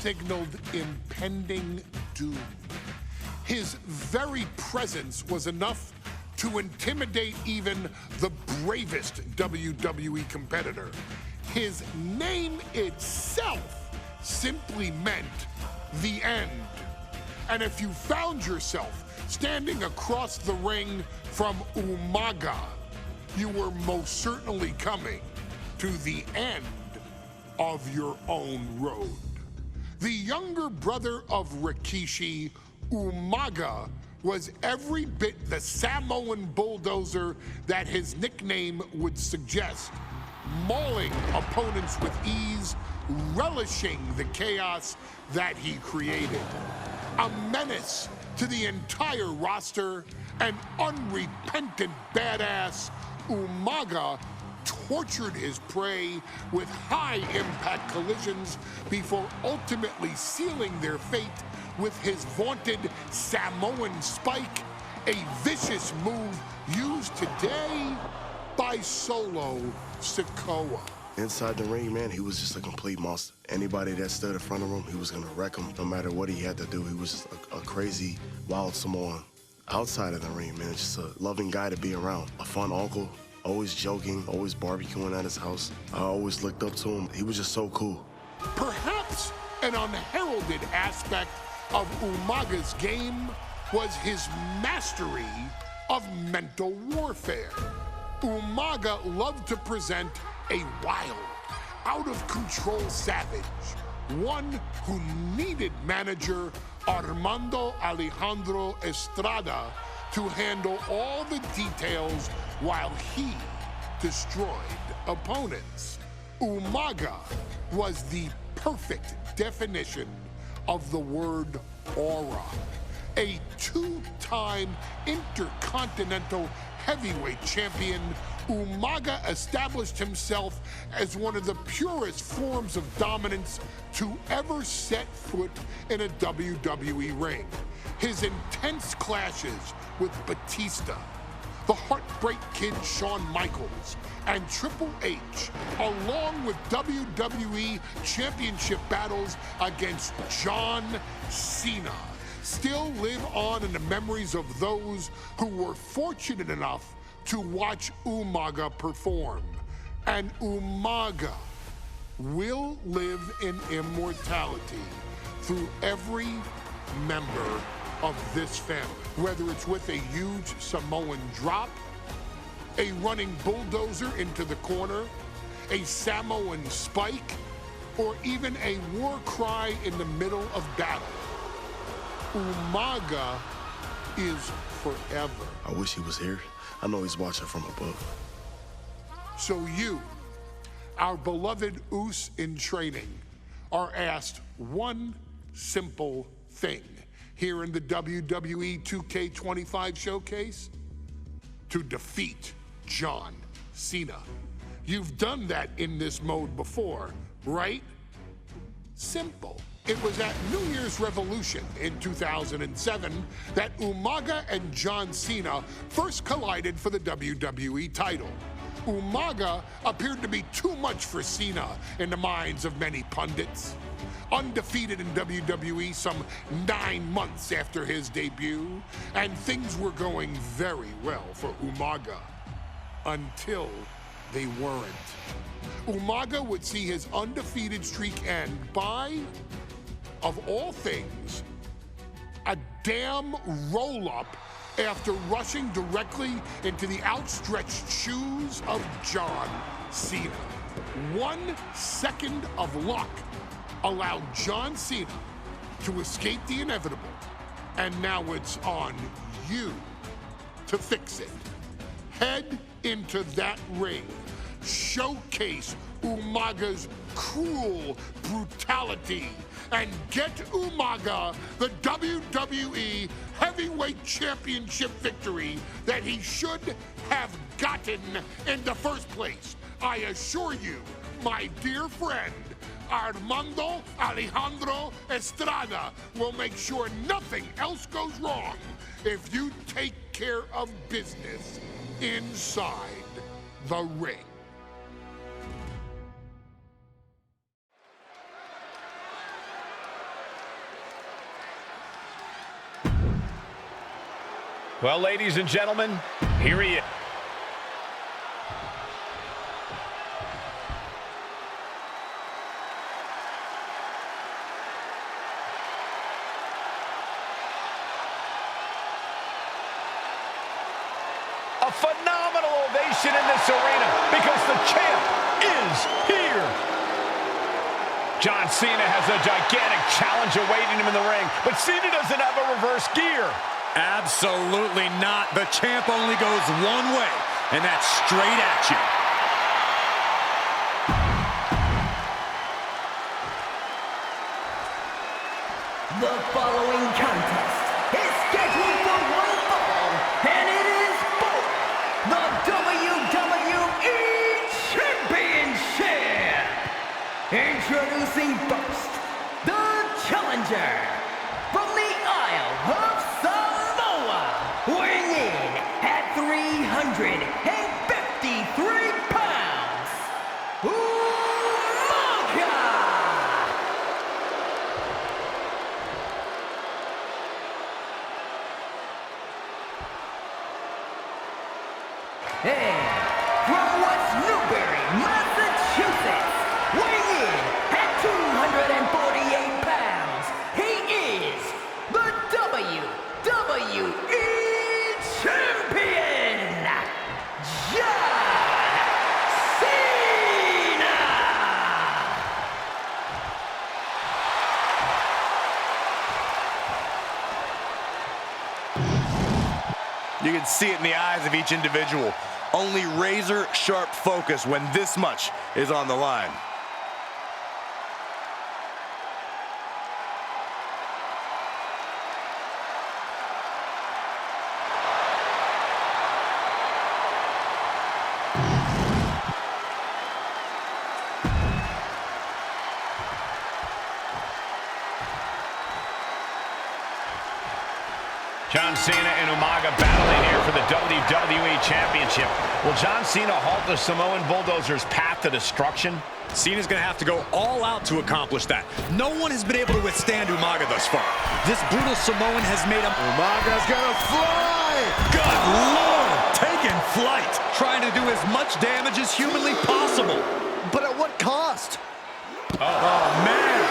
signaled impending doom. His very presence was enough to intimidate even the bravest WWE competitor. His name itself simply meant the end. And if you found yourself standing across the ring from Umaga, you were most certainly coming to the end of your own road. The younger brother of Rikishi, Umaga, was every bit the Samoan bulldozer that his nickname would suggest, mauling opponents with ease, relishing the chaos that he created. A menace to the entire roster, an unrepentant badass, Umaga tortured his prey with high-impact collisions before ultimately sealing their fate with his vaunted Samoan spike, a vicious move used today by Solo Sikoa. Inside the ring, man, he was just a complete monster. Anybody that stood in front of him, he was gonna wreck him no matter what he had to do. He was just a crazy, wild Samoan. Outside of the ring, man, just a loving guy to be around. A fun uncle, always joking, always barbecuing at his house. I always looked up to him. He was just so cool. Perhaps an unheralded aspect of Umaga's game was his mastery of mental warfare. Umaga loved to present a wild, out-of-control savage, one who needed manager Armando Alejandro Estrada to handle all the details while he destroyed opponents. Umaga was the perfect definition of the word aura. A two-time intercontinental heavyweight champion, Umaga established himself as one of the purest forms of dominance to ever set foot in a WWE ring. His intense clashes with Batista, the Heartbreak Kid Shawn Michaels, and Triple H, along with WWE Championship battles against John Cena, still live on in the memories of those who were fortunate enough to watch Umaga perform. And Umaga will live in immortality through every member of this family, whether it's with a huge Samoan drop, a running bulldozer into the corner, a Samoan spike, or even a war cry in the middle of battle. Umaga is forever. I wish he was here. I know he's watching from above. So you, our beloved Us in training, are asked one simple thing here in the WWE 2K25 showcase: to defeat John Cena. You've done that in this mode before, right? Simple. It was at New Year's Revolution in 2007 that Umaga and John Cena first collided for the WWE title. Umaga appeared to be too much for Cena in the minds of many pundits. Undefeated in WWE some 9 months after his debut, and things were going very well for Umaga. Until they weren't. Umaga would see his undefeated streak end by, of all things, a damn roll-up after rushing directly into the outstretched shoes of John Cena. 1 second of luck allowed John Cena to escape the inevitable, and now it's on you to fix it. Head into that ring, showcase Umaga's cruel brutality, and get Umaga the WWE Heavyweight Championship victory that he should have gotten in the first place. I assure you, my dear friend, Armando Alejandro Estrada will make sure nothing else goes wrong if you take care of business inside the ring. Well, ladies and gentlemen, here he is. A phenomenal ovation in this arena because the champ is here. John Cena has a gigantic challenge awaiting him in the ring, but Cena doesn't have a reverse gear. Absolutely not. The champ only goes one way, and that's straight at you. The following contest is scheduled for one fall, and it is for the WWE Championship. Introducing first, the challenger from the Isle of Samoa, weighing in at 353 pounds, Umaga! And from West Newbury, Massachusetts, weighing in at 248 pounds, he is the WWE Champion, John Cena! You can see it in the eyes of each individual. Only razor-sharp focus when this much is on the line. John Cena and Umaga battling here for the WWE Championship. Will John Cena halt the Samoan Bulldozer's path to destruction? Cena's going to have to go all out to accomplish that. No one has been able to withstand Umaga thus far. This brutal Samoan has made him... Umaga's gonna fly! Good Lord! Taking flight! Trying to do as much damage as humanly possible. But at what cost? Oh man!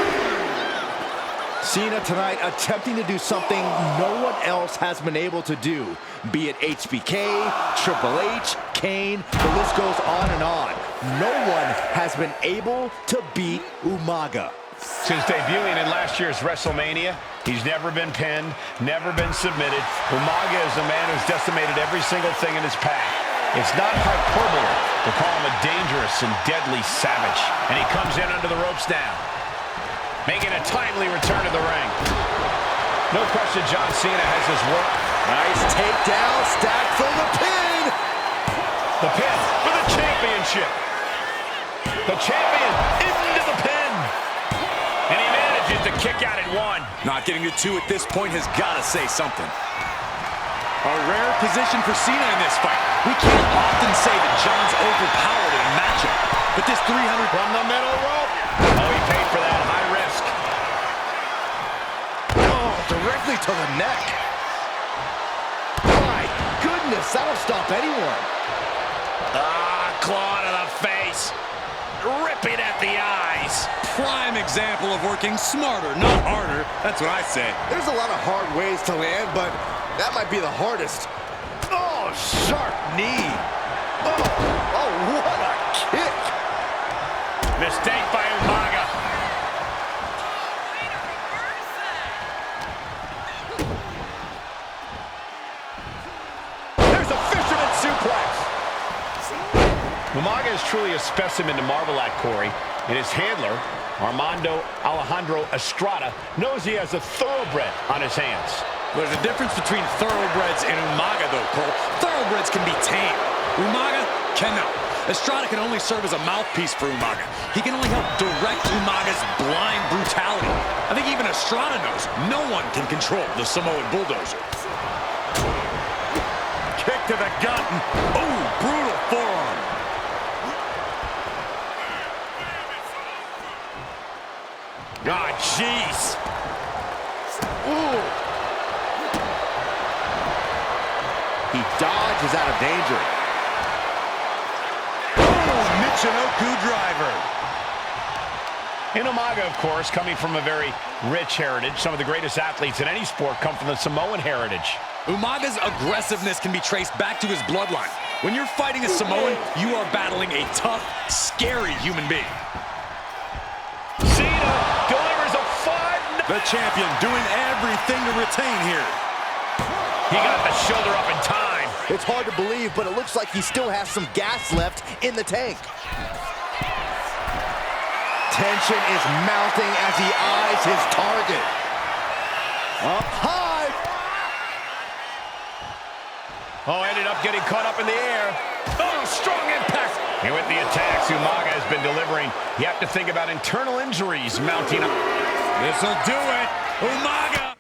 Cena tonight attempting to do something no one else has been able to do. Be it HBK, Triple H, Kane, the list goes on and on. No one has been able to beat Umaga. Since debuting in last year's WrestleMania, he's never been pinned, never been submitted. Umaga is a man who's decimated every single thing in his path. It's not hyperbole to call him a dangerous and deadly savage. And he comes in under the ropes now, making a timely return to the ring. No question John Cena has his work. Nice takedown, stacked for the pin. The pin for the championship. The champion into the pin. And he manages to kick out at one. Not getting to two at this point has got to say something. A rare position for Cena in this fight. We can't often say that John's overpowered in a matchup, but this 300 from the middle rope. Oh, he paid for that high risk. Oh, directly to the neck. My goodness, that'll stop anyone. Claw to the face. Ripping at the eyes. Prime example of working smarter, not harder. That's what I say. There's a lot of hard ways to land, but that might be the hardest. Oh, sharp knee. Oh, what a kick. Mistake by Umaga. There's a fisherman suplex. Umaga is truly a specimen to marvel at, Corey, and his handler, Armando Alejandro Estrada, knows he has a thoroughbred on his hands. There's a difference between thoroughbreds and Umaga, though, Cole. Thoroughbreds can be tame. Umaga cannot. Estrada can only serve as a mouthpiece for Umaga. He can only help direct Umaga's blind brutality. I think even Estrada knows no one can control the Samoan Bulldozer. Kick to the gut. Oh, brutal forearm. God, jeez. Ooh. dodge is out of danger. Oh, Michinoku driver. And Umaga, of course, coming from a very rich heritage. Some of the greatest athletes in any sport come from the Samoan heritage. Umaga's aggressiveness can be traced back to his bloodline. When you're fighting a Samoan, you are battling a tough, scary human being. Cena delivers a 5. The champion doing everything to retain here. He got the shoulder up in time. It's hard to believe, but it looks like he still has some gas left in the tank. Tension is mounting as he eyes his target. Up high. Oh, ended up getting caught up in the air. Oh, strong impact. And with the attacks Umaga has been delivering, you have to think about internal injuries mounting up. This'll do it. Umaga.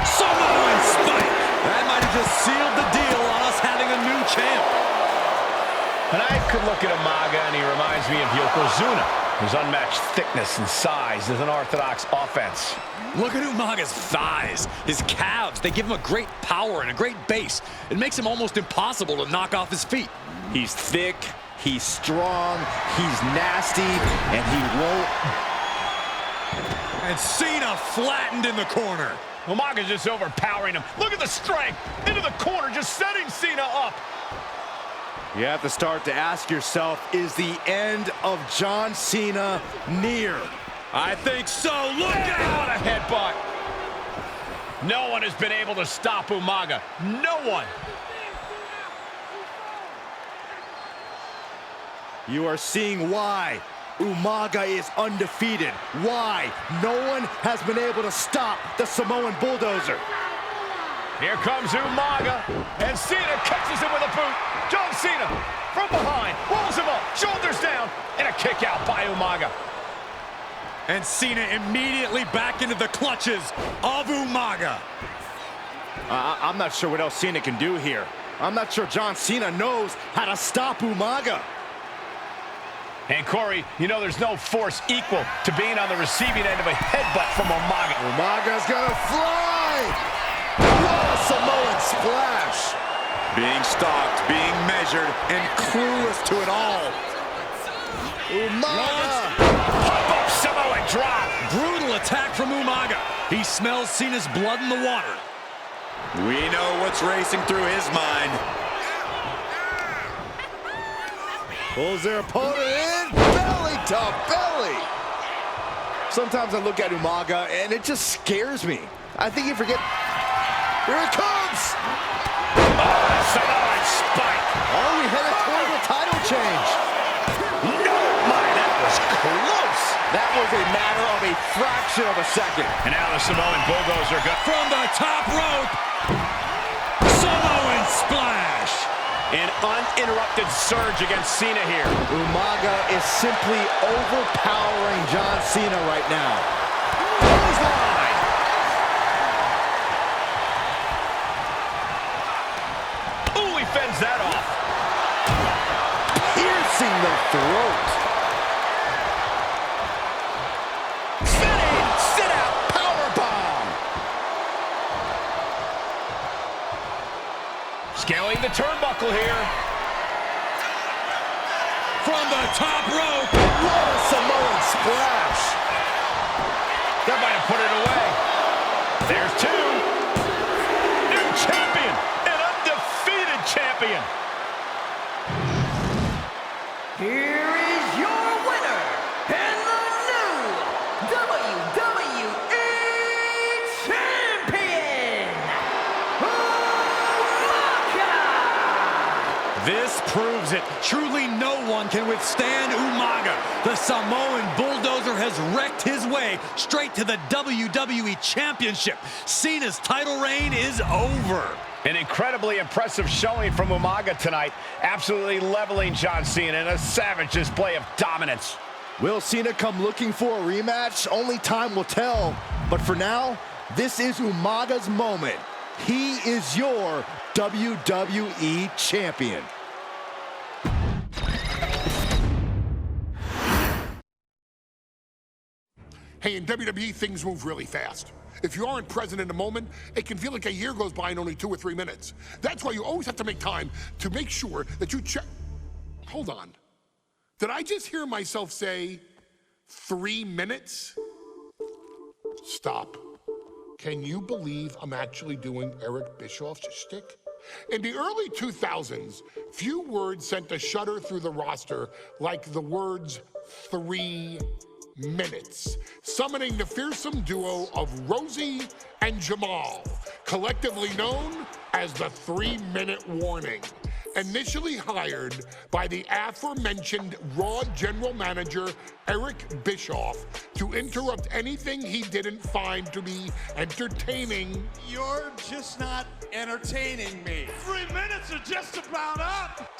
Samoan spike. That might have just sealed the deal on us having a new champ. And I could look at Umaga and he reminds me of Yokozuna, whose unmatched thickness and size is an orthodox offense. Look at Umaga's thighs, his calves. They give him a great power and a great base. It makes him almost impossible to knock off his feet. He's thick, he's strong, he's nasty, and he won't. And Cena flattened in the corner. Umaga's just overpowering him. Look at the strength into the corner, just setting Cena up. You have to start to ask yourself, is the end of John Cena near? I think so. Look out! What a headbutt. No one has been able to stop Umaga. No one. You are seeing why Umaga is undefeated. Why no one has been able to stop the Samoan bulldozer. Here comes Umaga, and Cena catches him with a boot. John Cena from behind, rolls him up, shoulders down, and a kick out by Umaga. And Cena immediately back into the clutches of Umaga. I'm not sure what else Cena can do here. I'm not sure John Cena knows how to stop Umaga. And Corey, you know there's no force equal to being on the receiving end of a headbutt from Umaga. Umaga's gonna fly! What a Samoan splash! Being stalked, being measured, and clueless to it all. Umaga! Pop-up Samoan drop. Brutal attack from Umaga. He smells Cena's blood in the water. We know what's racing through his mind. Pulls their opponent in, belly to belly. Sometimes I look at Umaga and it just scares me. I think you forget. Here it comes! Samoan spike. Oh, we headed toward the title change. No, that was close. That was a matter of a fraction of a second. And now the Samoan bulldozer got From the top rope, Samoan splash. an uninterrupted surge against Cena here. Umaga is simply overpowering John Cena right now. Clothesline. Ooh, he fends that off. Piercing the throat. Sit out, powerbomb. Scaling the turnbuckle here. From the top rope. What a Samoan splash. That might have put it away. There's two. New champion, an undefeated champion. Here is your winner, and the new WWE Champion, Umaga! This proves it. Truly no one can withstand Umaga. The Samoan bulldozer has wrecked his way straight to the WWE Championship. Cena's title reign is over. An incredibly impressive showing from Umaga tonight, absolutely leveling John Cena in a savage display of dominance. Will Cena come looking for a rematch? Only time will tell. But for now, this is Umaga's moment. He is your WWE Champion. Hey, in WWE, things move really fast. If you aren't present in the moment, it can feel like a year goes by in only 2 or 3 minutes. That's why you always have to make time to make sure that you check. Hold on. Did I just hear myself say 3 minutes? Stop. Can you believe I'm actually doing Eric Bischoff's shtick? In the early 2000s, few words sent a shudder through the roster like the words 3 minutes, summoning the fearsome duo of Rosie and Jamal, collectively known as the 3-minute warning. Initially hired by the aforementioned Raw general manager Eric Bischoff to interrupt anything he didn't find to be entertaining. You're just not entertaining me. 3 minutes are just about up.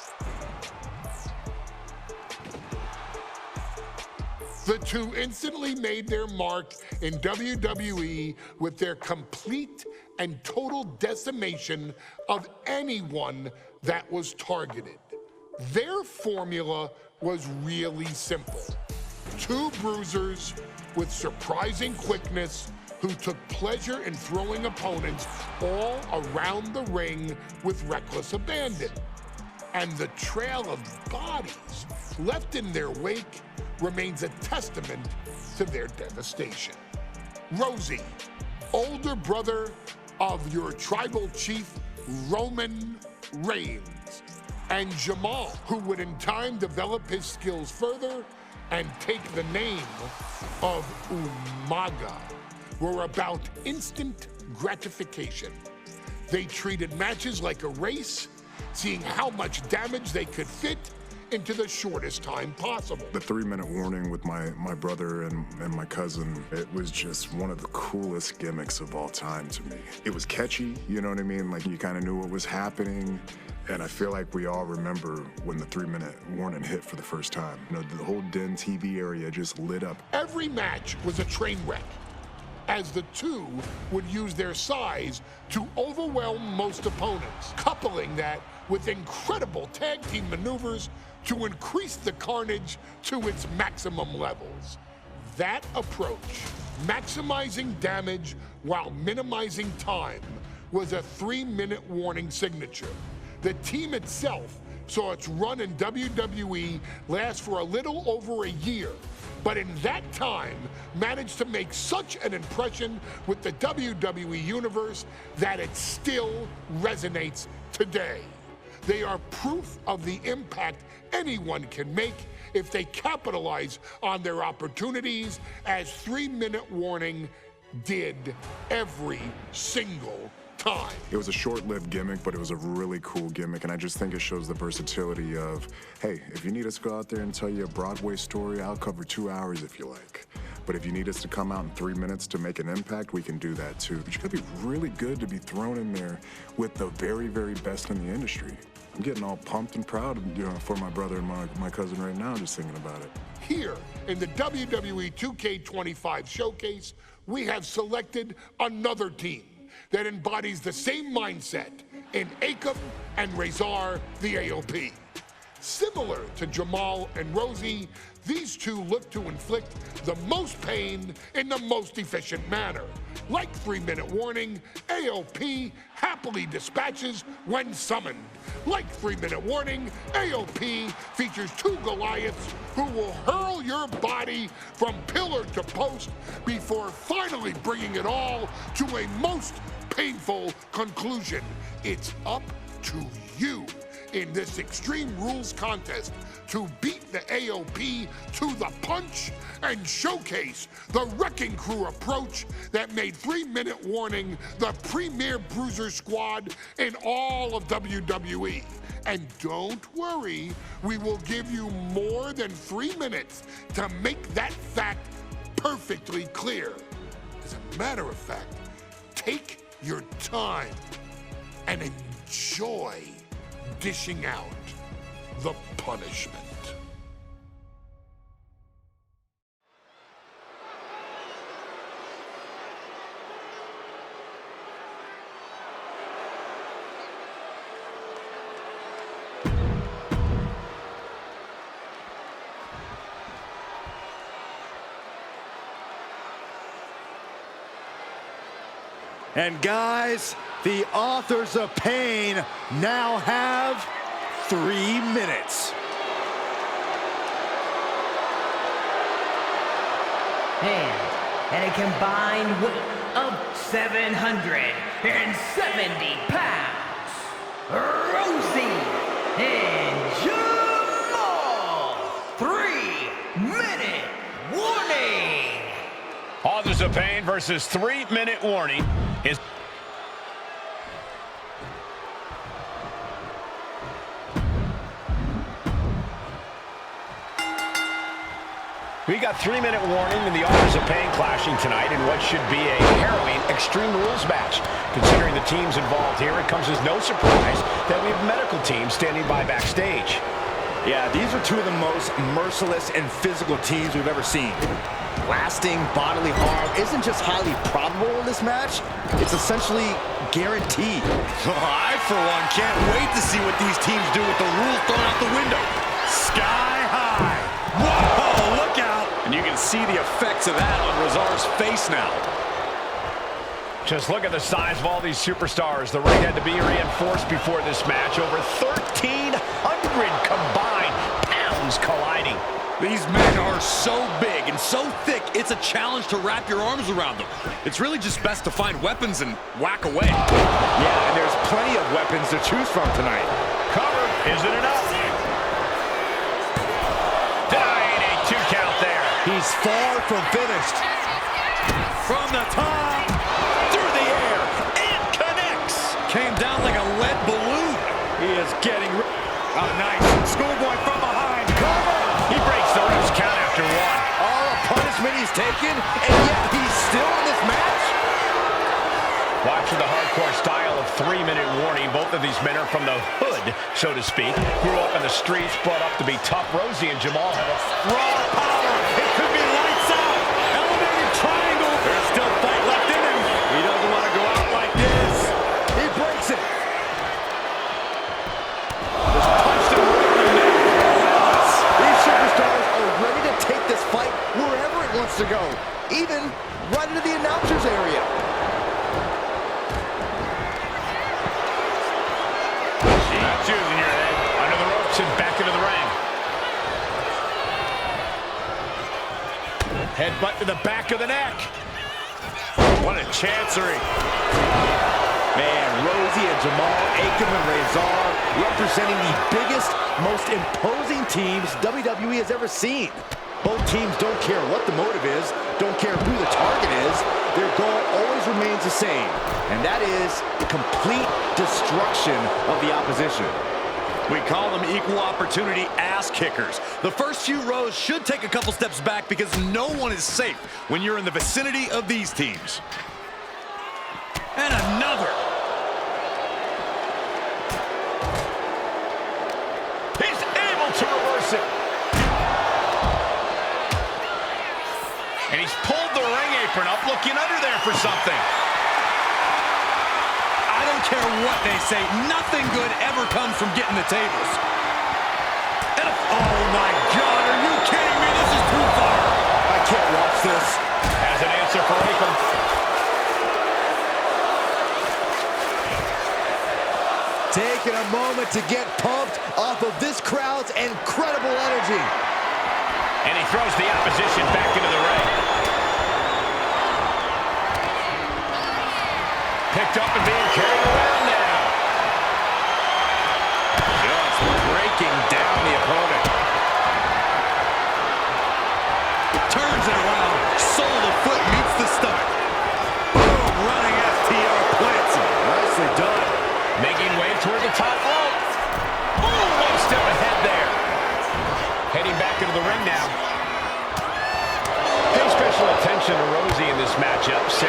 The two instantly made their mark in WWE with their complete and total decimation of anyone that was targeted. Their formula was really simple. 2 bruisers with surprising quickness who took pleasure in throwing opponents all around the ring with reckless abandon. And the trail of bodies left in their wake remains a testament to their devastation. Rosie, older brother of your tribal chief, Roman Reigns, and Jamal, who would in time develop his skills further and take the name of Umaga, were about instant gratification. They treated matches like a race, seeing how much damage they could fit into the shortest time possible. The 3-minute warning with my brother and my cousin, it was just one of the coolest gimmicks of all time to me. It was catchy, you know what I mean? Like, you kind of knew what was happening. And I feel like we all remember when the 3-minute warning hit for the first time. You know, the whole Den TV area just lit up. Every match was a train wreck, as the two would use their size to overwhelm most opponents, coupling that with incredible tag team maneuvers to increase the carnage to its maximum levels. That approach, maximizing damage while minimizing time, was a 3-minute warning signature. The team itself saw its run in WWE last for a little over a year, but in that time managed to make such an impression with the WWE Universe that it still resonates today. They are proof of the impact anyone can make if they capitalize on their opportunities, as 3-minute warning did every single time. It was a short-lived gimmick, but it was a really cool gimmick, and I just think it shows the versatility of, hey, if you need us to go out there and tell you a Broadway story, I'll cover 2 hours if you like. But if you need us to come out in 3 minutes to make an impact, we can do that too. But you gotta be really good to be thrown in there with the very, very best in the industry. I'm getting all pumped and proud, you know, for my brother and my cousin right now, just thinking about it. Here in the WWE 2K25 showcase, we have selected another team that embodies the same mindset in Akam and Razor, the AOP. Similar to Jamal and Rosie, these two look to inflict the most pain in the most efficient manner. Like 3-minute warning, AOP happily dispatches when summoned. Like 3-minute warning, AOP features 2 Goliaths who will hurl your body from pillar to post before finally bringing it all to a most painful conclusion. It's up to you in this Extreme Rules contest to beat the AOP to the punch and showcase the Wrecking Crew approach that made 3-minute warning the premier bruiser squad in all of WWE. And don't worry, we will give you more than 3 minutes to make that fact perfectly clear. As a matter of fact, take your time and enjoy dishing out the punishment. And guys, the authors of pain now have 3 minutes. And a combined weight of 770 pounds, Rosie and Jamal. 3-minute warning. Authors of Pain versus 3-minute warning is... We got 3-minute warning and the Authors of Pain clashing tonight in what should be a harrowing Extreme Rules match. Considering the teams involved here, it comes as no surprise that we have medical teams standing by backstage. Yeah, these are two of the most merciless and physical teams we've ever seen. Lasting bodily harm isn't just highly probable in this match, it's essentially guaranteed. I, for one, can't wait to see what these teams do with the rules thrown out the window. Sky high. Whoa, look out. And you can see the effects of that on Razar's face now. Just look at the size of all these superstars. The ring had to be reinforced before this match. Over 1,300 combined pounds colliding. These men are so big and so thick, it's a challenge to wrap your arms around them. It's really just best to find weapons and whack away. Yeah, and there's plenty of weapons to choose from tonight. Cover, isn't enough. Denied a 2 count there. He's far from finished. From the top, through the air, it connects. Came down like a lead balloon. He is getting... Oh, nice. Schoolboy from behind. Cover. He breaks the ref's count after 1. All the punishment he's taken, and yet he's still in this match? Watching the hardcore style of 3-minute warning. Both of these men are from the hood, so to speak. Grew up in the streets, brought up to be tough. Rosie and Jamal have a Raw power. It could be lights out. Elevated triangle. There's still fight left in him. He doesn't want to go out like this. He breaks it. Just punched him right in the neck. These superstars are ready to take this fight wherever it wants to go, even right into the announcer's area. Not choosing your head. Under the ropes and back into the ring. Headbutt to the back of the neck. What a chancery. Man, Rosie and Jamal, Akam and Razar representing the biggest, most imposing teams WWE has ever seen. Both teams don't care what the motive is, don't care who the target is. Their goal always remains the same, and that is complete destruction of the opposition. We call them equal opportunity ass kickers. The first few rows should take a couple steps back because no one is safe when you're in the vicinity of these teams. And another. He's able to reverse it. And he's pulled the ring apron up, looking under there for something. I don't care what they say, nothing good ever comes from getting the tables. And oh my God, are you kidding me? This is too far. I can't watch this. Has an answer for Akam. Taking a moment to get pumped off of this crowd's incredible energy. And he throws the opposition back into the ring. Picked up and being carried around now. Just breaking down the opponent. Turns it around. Sole of the foot meets the stomach. Boom, running FTR plants him. Nicely done. Making way toward the top rope. Boom, 1 step ahead there. Heading back into the ring now. Pay special attention to Rosie in this matchup. 6'5",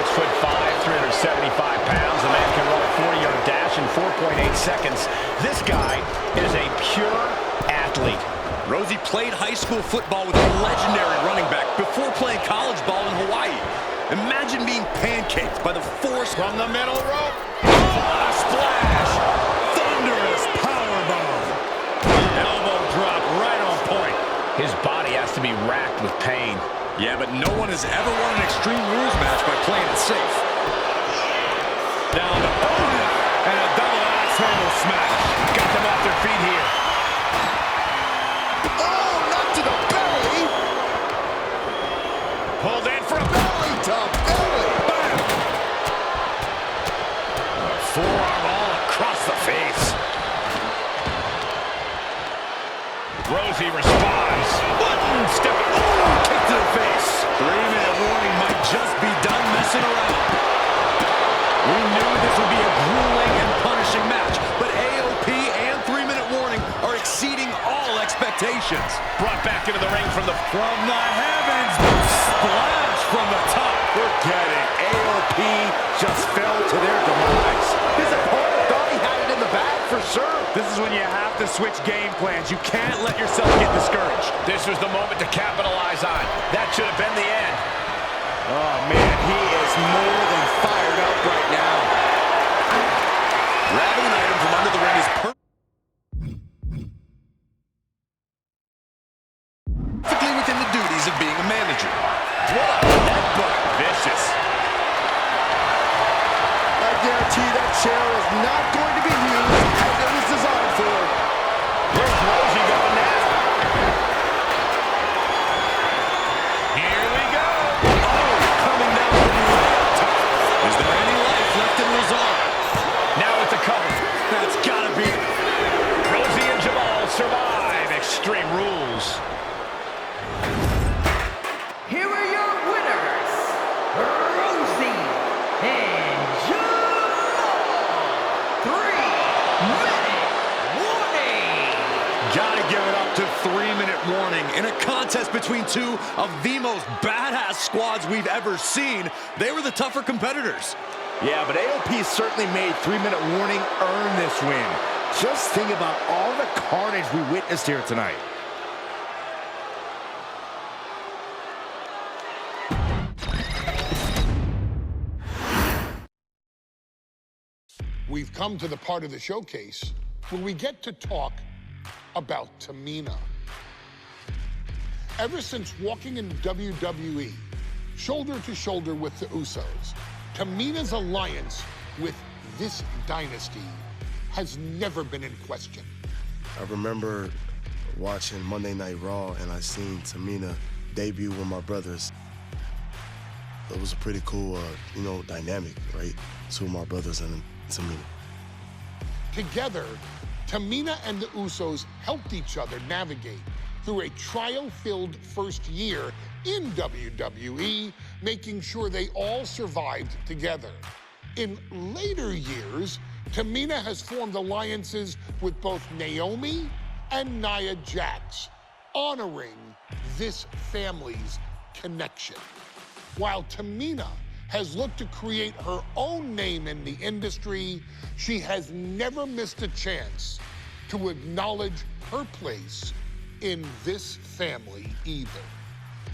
375 pounds. The man can run a 40-yard dash in 4.8 seconds. This guy is a pure athlete. Rosie played high school football with a legendary running back before playing college ball in Hawaii. Imagine being pancaked by the force From the middle rope. oh, splash! Thunderous powerbomb. Elbow drop right on point. His body has to be racked with pain. Yeah, but no one has ever won an Extreme Rules match by playing it safe. Down the and a double axe handle smash. Got them off their feet here. Oh, not to the belly. Pulled in for a Belly to belly. bam. Forearm all across the face. Rosie responds. Button step. Oh, kick to the face. 3-minute warning might just be done messing around. We knew this would be a grueling and punishing match, but AOP and 3-minute warning are exceeding all expectations. Brought back into the ring from the heavens, splash from the top. Forget it. AOP just fell to their demise. His opponent thought he had it in the bag for sure. This is when you have to switch game plans. You can't let yourself get discouraged. This was the moment to capitalize on. That should have been the end. Oh, man, he is more than fired up right now. Grabbing an item from under the ring is perfectly within the duties of being a manager. What a headbutt. Vicious. I guarantee that chair is not going to be used as it was designed for. Where's Rosie going now? Here we go. Oh, coming down from the top. Is there any life left in Lazar? Now with the cover. That's gotta be. Rosie and Jamal survive Extreme Rules. Here are your winners, Rosie and Jamal. 3-minute warning. Gotta give it up to 3-minute warning. In a contest between two of the most badass squads we've ever seen, they were the tougher competitors. Yeah, but AOP certainly made 3-minute warning earn this win. Just think about all the carnage we witnessed here tonight. We've come to the part of the showcase where we get to talk about Tamina. Ever since walking in WWE, shoulder to shoulder with the Usos, Tamina's alliance with this dynasty has never been in question. I remember watching Monday Night Raw and I seen Tamina debut with my brothers. It was a pretty cool, dynamic, right? Two of my brothers and Tamina. Together, Tamina and the Usos helped each other navigate through a trial-filled first year in WWE, making sure they all survived together. In later years, Tamina has formed alliances with both Naomi and Nia Jax, honoring this family's connection. While Tamina has looked to create her own name in the industry, she has never missed a chance to acknowledge her place in this family either.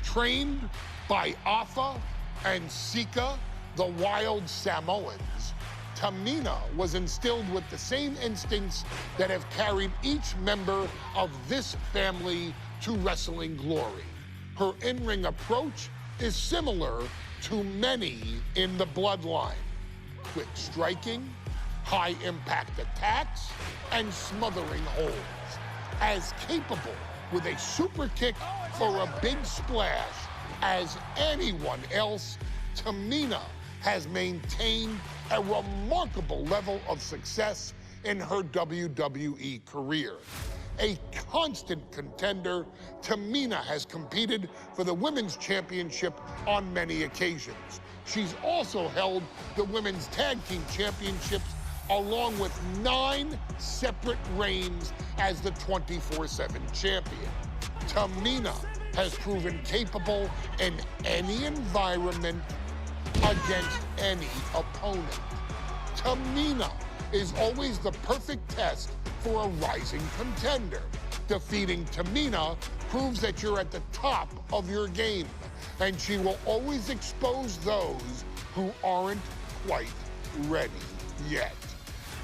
Trained by Afa and Sika, the wild Samoans, Tamina was instilled with the same instincts that have carried each member of this family to wrestling glory. Her in-ring approach is similar to many in the Bloodline. Quick striking, high-impact attacks, and smothering holds. As capable with a super kick or a big splash as anyone else, Tamina has maintained a remarkable level of success in her WWE career. A constant contender, Tamina has competed for the Women's Championship on many occasions. She's also held the Women's Tag Team Championships along with 9 separate reigns as the 24/7 champion. Tamina has proven capable in any environment against any opponent. Tamina is always the perfect test for a rising contender. Defeating Tamina proves that you're at the top of your game, and she will always expose those who aren't quite ready yet.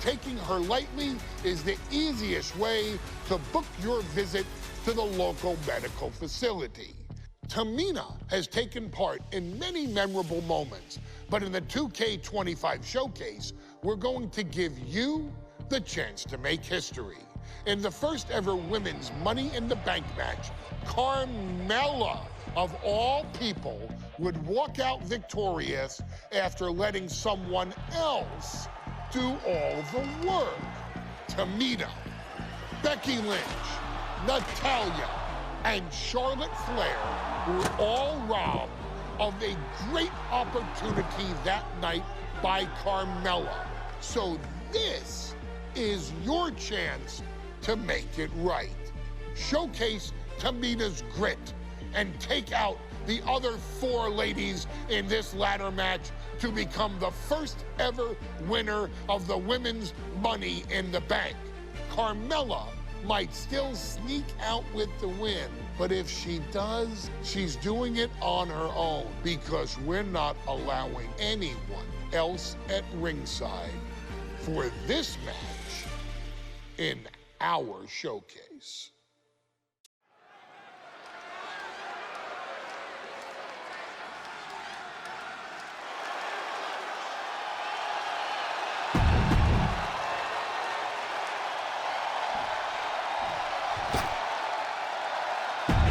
Taking her lightly is the easiest way to book your visit to the local medical facility. Tamina has taken part in many memorable moments, but in the 2K25 showcase, we're going to give you the chance to make history. In the first ever women's Money in the Bank match, Carmella, of all people, would walk out victorious after letting someone else do all the work. Tamina, Becky Lynch, Natalya, and Charlotte Flair were all robbed of a great opportunity that night by Carmella. So this is your chance to make it right. Showcase Tamina's grit and take out the other 4 ladies in this ladder match to become the first ever winner of the women's Money in the Bank. Carmella might still sneak out with the win, but if she does, she's doing it on her own because we're not allowing anyone else at ringside for this match in our showcase.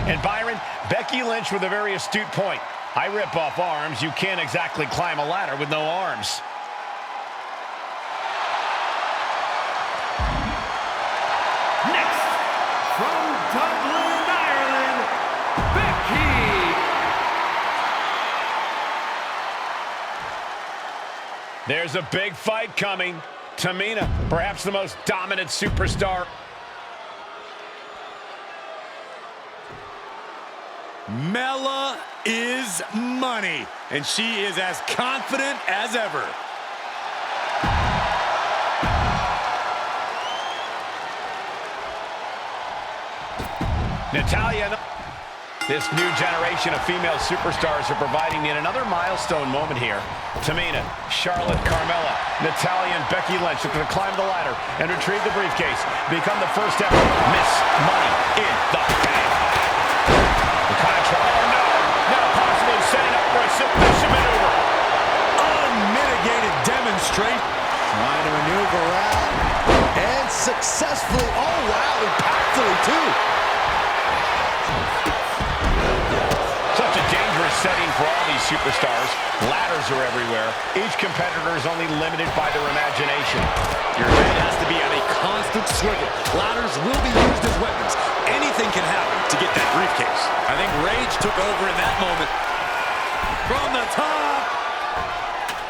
And Byron, Becky Lynch with a very astute point. I rip off arms. You can't exactly climb a ladder with no arms. Next, from Dublin, Ireland, Becky. There's a big fight coming. Tamina, perhaps the most dominant superstar. Mella is money, and she is as confident as ever. Natalya, this new generation of female superstars are providing yet another milestone moment here. Tamina, Charlotte, Carmella, Natalya, and Becky Lynch are going to climb the ladder and retrieve the briefcase, become the first ever Miss Money in the Bank. The contract, oh no, now possibly setting up for a submission maneuver. Unmitigated demonstrate. Trying to maneuver around and successfully, oh wow, impactfully too. Such a dangerous setting for all these superstars. Ladders are everywhere. Each competitor is only limited by their imagination. Your head has to be on a constant swivel. Ladders will be used as weapons. Anything can happen to get that briefcase. I think rage took over in that moment. From the top.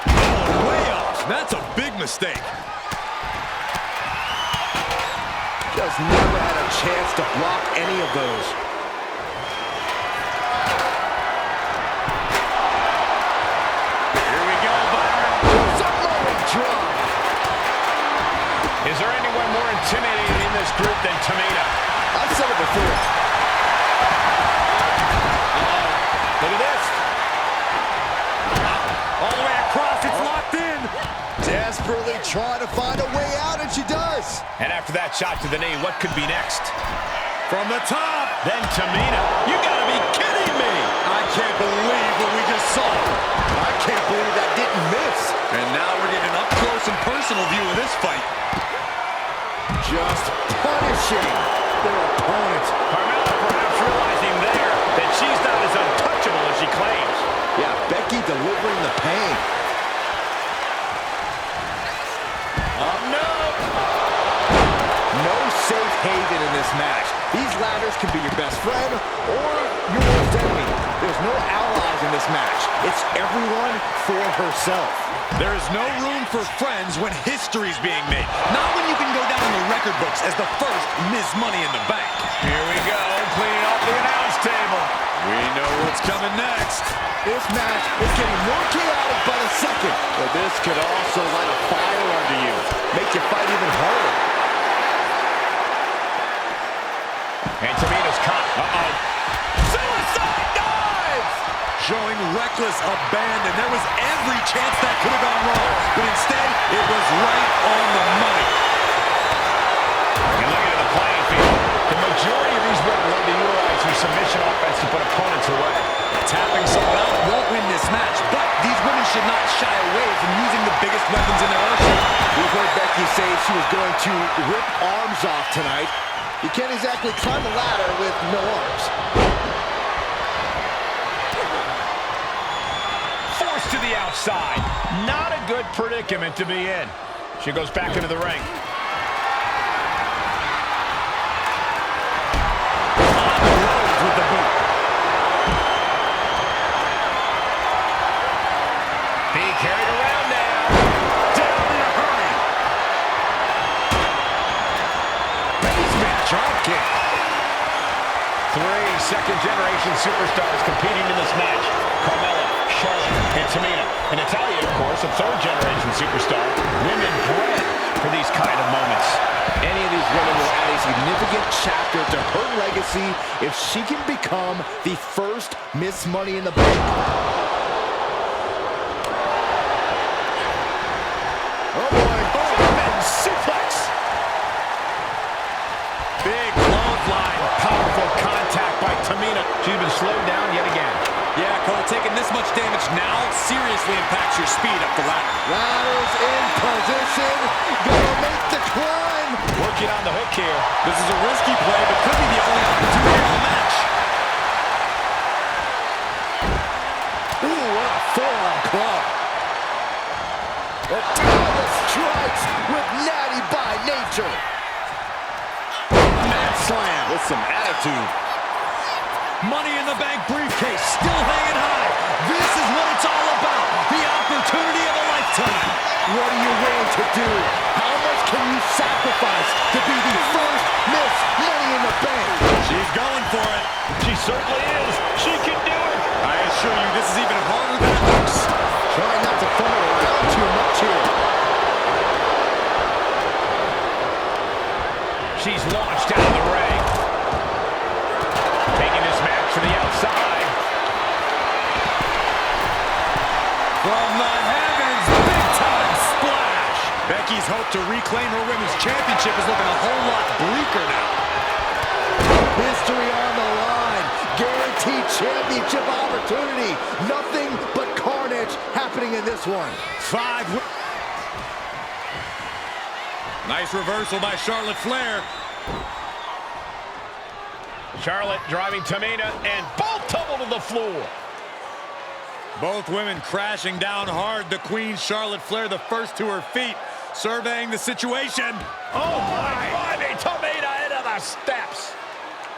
Oh, way off. That's a big mistake. Just never had a chance to block any of those. Here we go, Byron. Samoan drop. Is there anyone more intimidating in this group than Tamina? I've said it before. Look at this. All the way across, it's locked in. Desperately trying to find a way out, and she does. And after that shot to the knee, what could be next? From the top. Then Tamina. You gotta be kidding me. I can't believe what we just saw. I can't believe that didn't miss. And now we're getting an up-close and personal view of this fight. Just punishing their opponent. Carmella perhaps realizing there that she's not as untouchable as she claims. Yeah, Becky delivering the pain. No. No safe haven in this match. These ladders can be your best friend or your worst enemy. There's no allies in this match. It's everyone for herself. There is no room for friends when history's being made. Not when you can go down in the record books as the first Miss Money in the Bank. Here we go, cleaning up the announce table. We know what's coming next. This match is getting more chaotic by the second. But this could also light a fire under you. Make you fight even harder. And Tamina's caught. Suicide dive! Showing reckless abandon. There was every chance that could have gone wrong. But instead, it was right on the money. And looking at the playing field, the majority of these women learn to utilize their submission offense to put opponents away. match, but these women should not shy away from using the biggest weapons in their arsenal. We've heard Becky say she was going to rip arms off tonight. You can't exactly climb a ladder with no arms. Forced to the outside. Not a good predicament to be in. She goes back into the ring. On the road with the boot. Being carried around now. Down in a hurry. Basement drop kick. 3 second-generation superstars competing in this match. Carmella, Charlotte, and Tamina. And Natalya, of course, a third-generation superstar. Women bred for these kind of moments. Any of these women will add a significant chapter to her legacy if she can become the first Miss Money in the Bank. Oh boy, German suplex. Big clothesline, powerful contact by Tamina. She's been slowed down yet again. Yeah, Cole, taking this much damage now seriously impacts your speed up the ladder. Ladder's in position, gonna make the climb. Working on the hook here. This is a risky play, but could be the only opportunity in the match. Ooh, what a forearm club. The Tyler strikes with Natty by nature. Mat slam with some attitude. Money in the Bank briefcase still hanging high. This is what it's all about. The opportunity of a lifetime. What are you willing to do? How much can you sacrifice to be the first Miss Money in the Bank? She's going for it. She certainly is. She can do it. I assure you, this is even harder than it looks. Trying not to throw it around too much here. She's launched out of the ring. Taking this match to the outside. From the heavens, big-time splash. Becky's hope to reclaim her women's championship is looking a whole lot bleaker now. History on the line. Guaranteed championship opportunity. Nothing but carnage happening in this one. Nice reversal by Charlotte Flair. Charlotte driving Tamina, and both tumble to the floor. Both women crashing down hard. The Queen, Charlotte Flair, the first to her feet, surveying the situation. Oh my! Driving Tamina into the steps.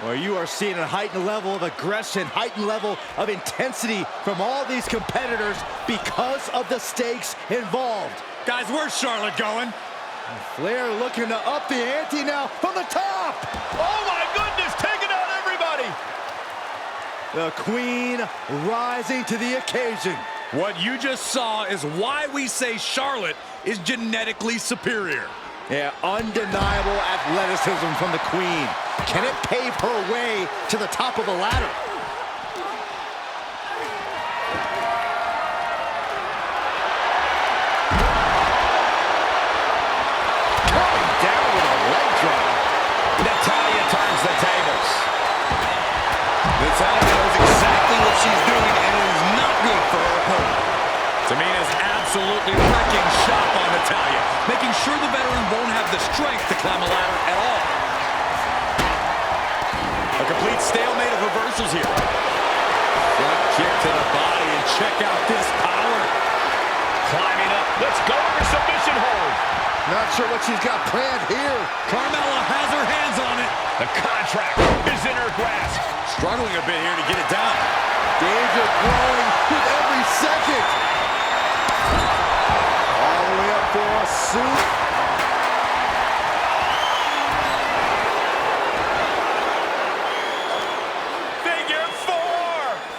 Well, you are seeing a heightened level of aggression, heightened level of intensity from all these competitors because of the stakes involved. Guys, where's Charlotte going? Flair looking to up the ante now from the top. Oh my goodness, taking out everybody. The Queen rising to the occasion. What you just saw is why we say Charlotte is genetically superior. Yeah, undeniable athleticism from the Queen. Can it pave her way to the top of the ladder? Coming down with a leg drop. Natalya turns the tables. Natalya knows exactly what she's doing, and it is not good for her opponent. Tamina's absolutely wrecking shop on Natalya, making sure the veteran won't have the strength to climb a ladder at all. A complete stalemate of reversals here. Front kick to the body, and check out this power. Climbing up. Let's go for submission hold. Not sure what she's got planned here. Carmella has her hands on it. The contract is in her grasp. Struggling a bit here to get it down. Danger growing with every second. All the way up for a suit. Figure 4.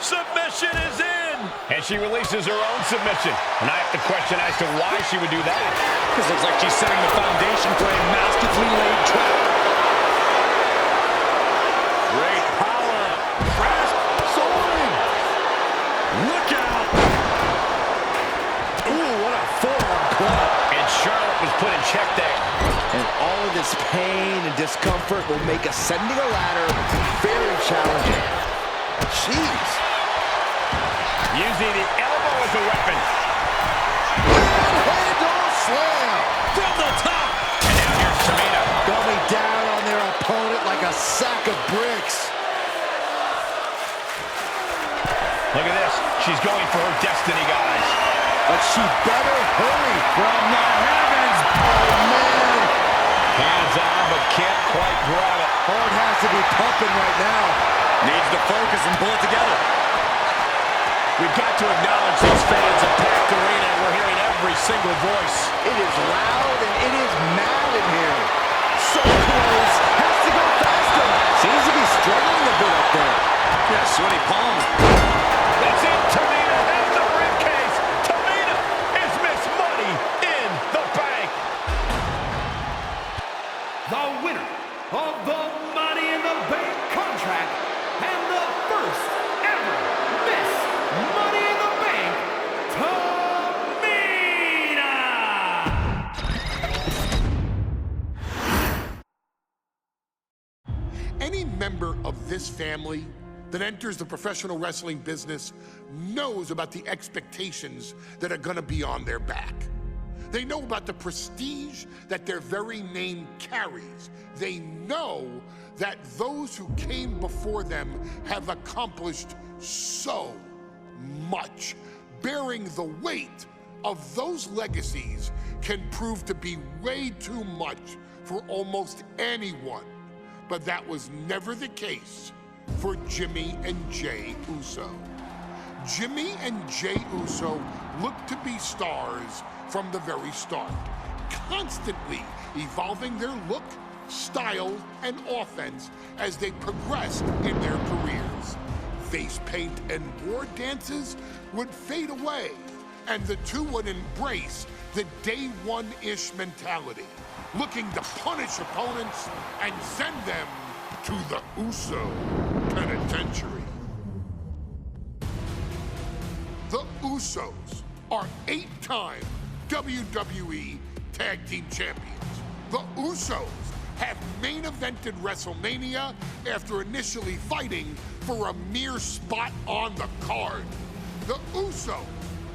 Submission is in. And she releases her own submission. And I have to question as to why she would do that. This looks like she's setting the foundation for a masterfully laid trap. Great power. Crash. Soaring. Look out. Ooh, what a forearm club. And Charlotte was put in check there. And all of this pain and discomfort will make ascending a ladder very challenging. Jeez. Using the elbow the weapon. Handle slam. From the top. And now here's Tamina. Coming down on their opponent like a sack of bricks. Look at this. She's going for her destiny, guys. But she better hurry. From the heavens. Oh, man. Hands on, but can't quite grab it. Heart has to be pumping right now. Needs to focus and pull it together. We've got to acknowledge these fans of packed arena. We're hearing every single voice. It is loud and it is mad in here. So close. Has to go faster. Seems to be struggling a bit up there. Yeah, sweaty palms. That's it. Tamina has the briefcase. Tamina is Miss Money in the Bank. The winner of the Money in the Bank contract and the first ever Miss Money in the Bank, Tamina! Any member of this family that enters the professional wrestling business knows about the expectations that are gonna be on their back. They know about the prestige that their very name carries. They know that those who came before them have accomplished so much. Bearing the weight of those legacies can prove to be way too much for almost anyone. But that was never the case for Jimmy and Jey Uso. Jimmy and Jey Uso looked to be stars from the very start, constantly evolving their look, style, and offense as they progressed in their careers. Face paint and war dances would fade away, and the two would embrace the day one-ish mentality, looking to punish opponents and send them to the Uso penitentiary. The Usos are 8-time WWE Tag Team Champions. The Usos have main evented WrestleMania after initially fighting for a mere spot on the card. The Usos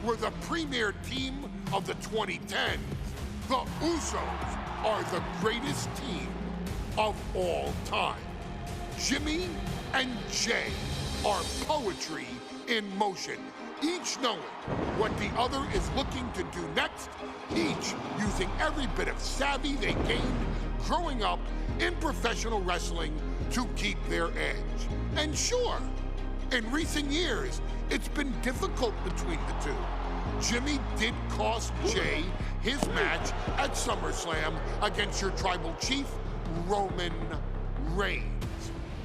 were the premier team of the 2010s. The Usos are the greatest team of all time. Jimmy and Jey are poetry in motion, each knowing what the other is looking to do next, each using every bit of savvy they gained growing up in professional wrestling to keep their edge. And sure, in recent years, it's been difficult between the two. Jimmy did cost Jey his match at SummerSlam against your tribal chief, Roman Reigns.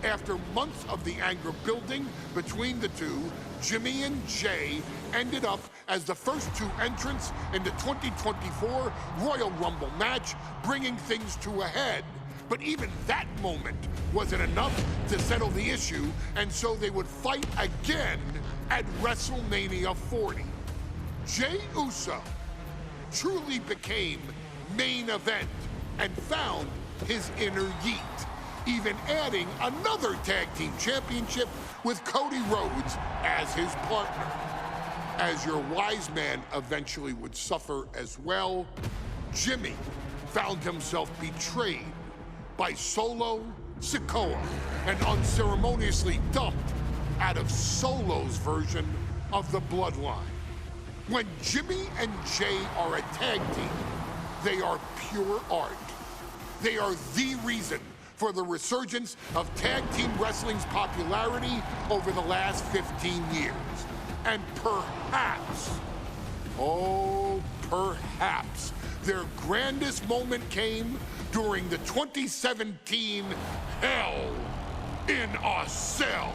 After months of the anger building between the two, Jimmy and Jey ended up as the first two entrants in the 2024 Royal Rumble match, bringing things to a head. But even that moment wasn't enough to settle the issue, and so they would fight again at WrestleMania 40. Jey Uso truly became main event and found his inner yeet, even adding another tag team championship with Cody Rhodes as his partner. As your wise man eventually would suffer as well, Jimmy found himself betrayed by Solo Sikoa and unceremoniously dumped out of Solo's version of the Bloodline. When Jimmy and Jey are a tag team, they are pure art. They are the reason for the resurgence of tag team wrestling's popularity over the last 15 years. And perhaps, oh, perhaps, their grandest moment came during the 2017 Hell in a Cell,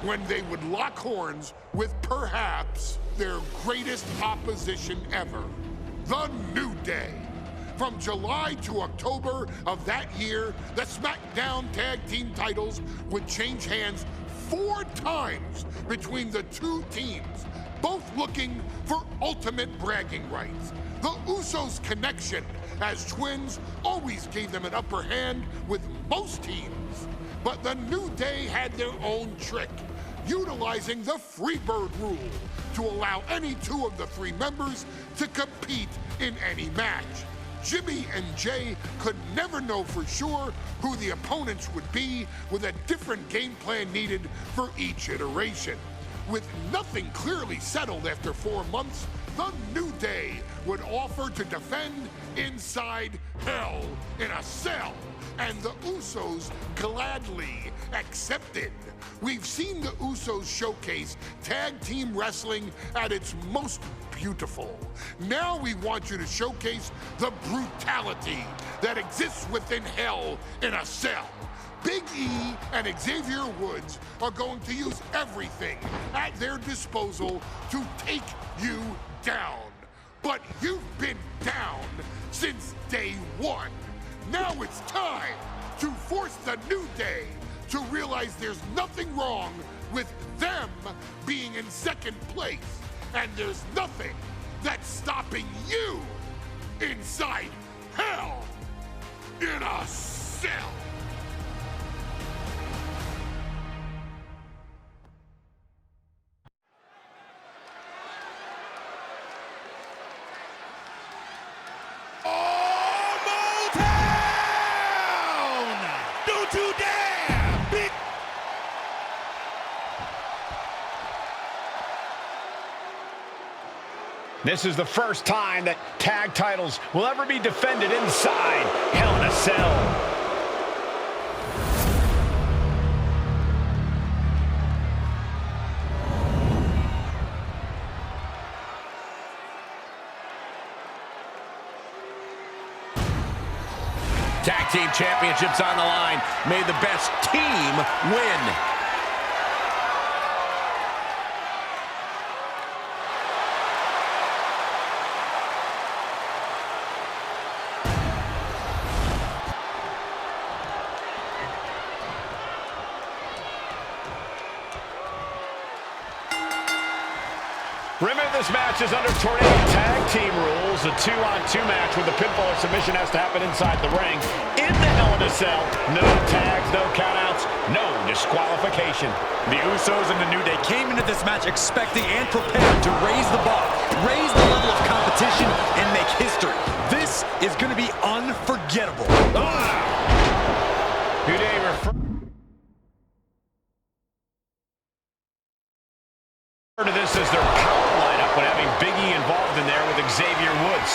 when they would lock horns with perhaps their greatest opposition ever, The New Day. From July to October of that year, the SmackDown Tag Team titles would change hands 4 times between the two teams, both looking for ultimate bragging rights. The Usos' connection as twins always gave them an upper hand with most teams. But the New Day had their own trick. utilizing the Freebird rule to allow any two of the three members to compete in any match. Jimmy and Jay could never know for sure who the opponents would be, with a different game plan needed for each iteration. With nothing clearly settled after 4 months, the New Day would offer to defend inside Hell in a Cell, and the Usos gladly accepted. We've seen the Usos showcase tag team wrestling at its most beautiful. Now we want you to showcase the brutality that exists within Hell in a Cell. Big E and Xavier Woods are going to use everything at their disposal to take you down. But you've been down since day one. Now it's time to force the New Day to realize there's nothing wrong with them being in second place, and there's nothing that's stopping you inside Hell in a Cell. This is the first time that tag titles will ever be defended inside Hell in a Cell. Tag team championships on the line. May the best team win. Remember, this match is under Tornado Tag Team rules. A 2-on-2 match with the pinfall or submission has to happen inside the ring. In the Hell in a Cell, no tags, no countouts, no disqualification. The Usos and the New Day came into this match expecting and prepared to raise the bar, raise the level of competition, and make history. This is going to be unforgettable. New Day to this as their power lineup when having Big E involved in there with Xavier Woods.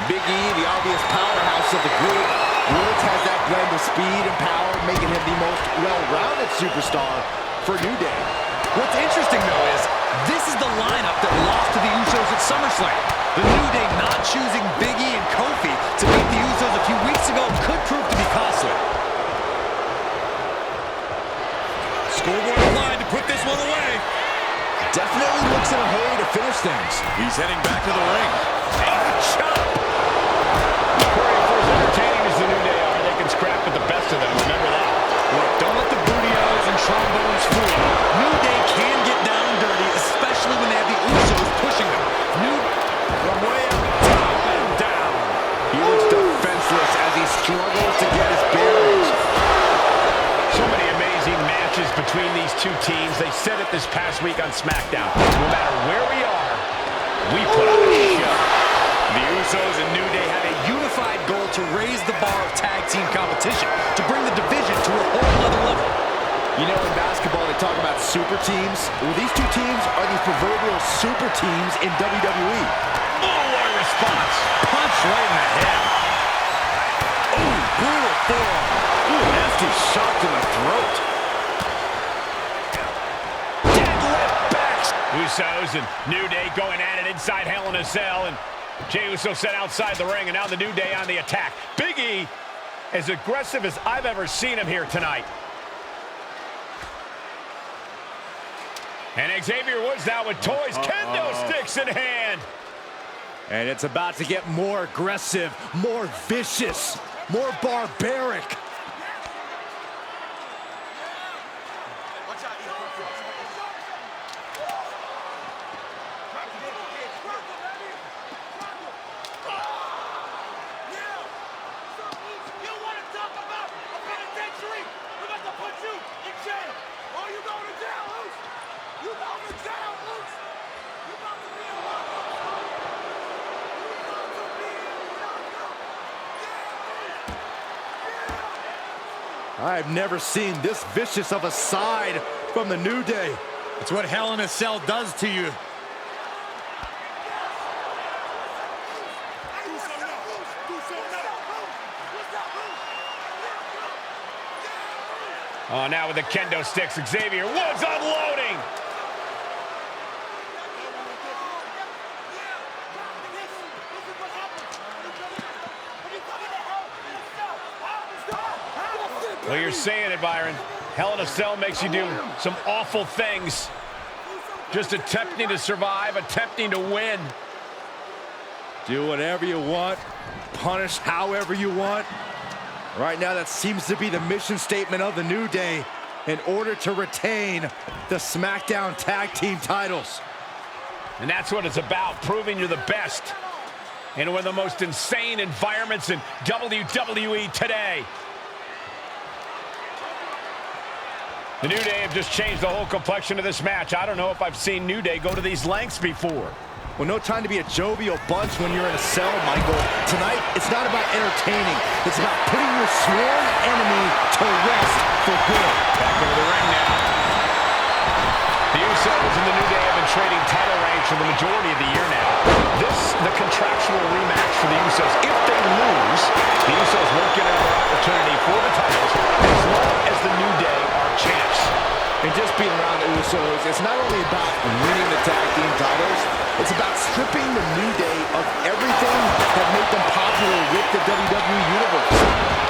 Big E, the obvious powerhouse of the group. Woods has that blend of speed and power, making him the most well-rounded superstar for New Day. What's interesting, though, is this is the lineup that lost to the Usos at SummerSlam. The New Day not choosing Big E and Kofi to beat the Usos a few weeks ago could prove to be costly. Scoreboard applied to put this one away. Definitely looks in a hurry to finish things. He's heading back to the ring. Chop! For as entertaining as the New Day are, they can scrap with the best of them. Remember that. Look, don't let the booty-os and trombones fool you. New Day can get down and dirty, especially when they have the Usos pushing them. From way up top and down. He looks defenseless as he struggles to get his bearings. So many amazing matches between these two teams. They said it this past week on SmackDown. No matter where we are, we put on a show. The Usos and New Day have a unified goal to raise the bar of tag team competition, to bring the division to a whole other level. You know, in basketball, they talk about super teams. Well, these two teams are the proverbial super teams in WWE. Oh, what a response. Punch right in the head. Oh, brutal forearm. Ooh, nasty shot to the throat. Deadlift back. Usos and New Day going at it inside Hell in a Cell, and Jey Uso set outside the ring, and now the New Day on the attack. Big E, as aggressive as I've ever seen him here tonight. And Xavier Woods now with toys, kendo sticks in hand. And it's about to get more aggressive, more vicious, more barbaric. I've never seen this vicious of a side from the New Day. It's what Hell in a Cell does to you. Oh, now with the kendo sticks, Xavier Woods unloading. Well, you're saying it, Byron. Hell in a Cell makes you do some awful things. Just attempting to survive, attempting to win. Do whatever you want, punish however you want. Right now, that seems to be the mission statement of the New Day in order to retain the SmackDown Tag Team titles. And that's what it's about, proving you're the best in one of the most insane environments in WWE today. The New Day have just changed the whole complexion of this match. I don't know if I've seen New Day go to these lengths before. Well, no time to be a jovial bunch when you're in a cell, Michael. Tonight, it's not about entertaining. It's about putting your sworn enemy to rest for good. Back into the ring now. The Usos and the New Day have been trading title reigns for the majority of the year now. This, the contractual rematch for the Usos. If they lose, the Usos won't get another opportunity for the titles as long as the New Day are champs. And just being around the Usos, it's not only about winning the tag team titles, it's about stripping the New Day of everything that made them popular with the WWE Universe.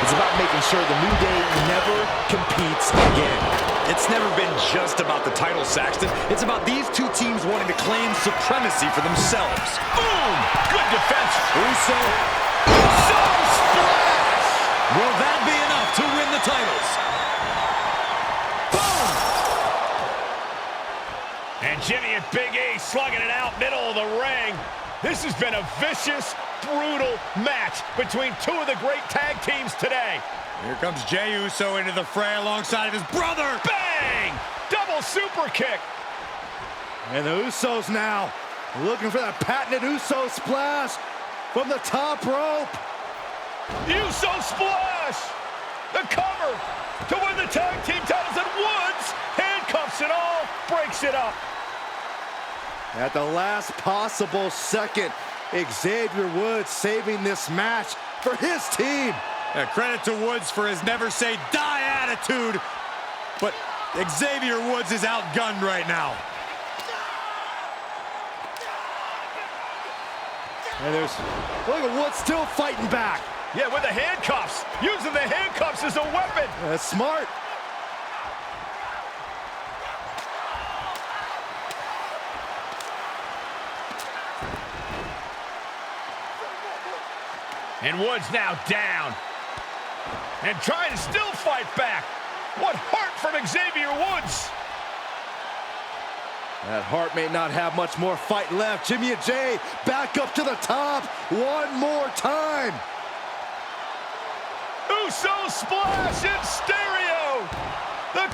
It's about making sure the New Day never competes again. It's never been just about the title, Saxton. It's about these two teams wanting to claim supremacy for themselves. Boom! Good defense. Uso splash! Will that be enough to win the titles? And Jimmy and Big E slugging it out middle of the ring. This has been a vicious, brutal match between two of the great tag teams today. Here comes Jey Uso into the fray alongside of his brother. Bang! Double super kick. And the Usos now looking for that patented Uso splash from the top rope. Uso splash! The cover to win the tag team titles, and Woods handcuffs it all, breaks it up. At the last possible second, Xavier Woods saving this match for his team. Credit to Woods for his never say die attitude, but Xavier Woods is outgunned right now. And look at Woods still fighting back. Yeah, with the handcuffs. Using the handcuffs as a weapon. That's smart. And Woods now down. And trying to still fight back. What heart from Xavier Woods. That heart may not have much more fight left. Jimmy and Jey back up to the top one more time. Uso splash in stereo. The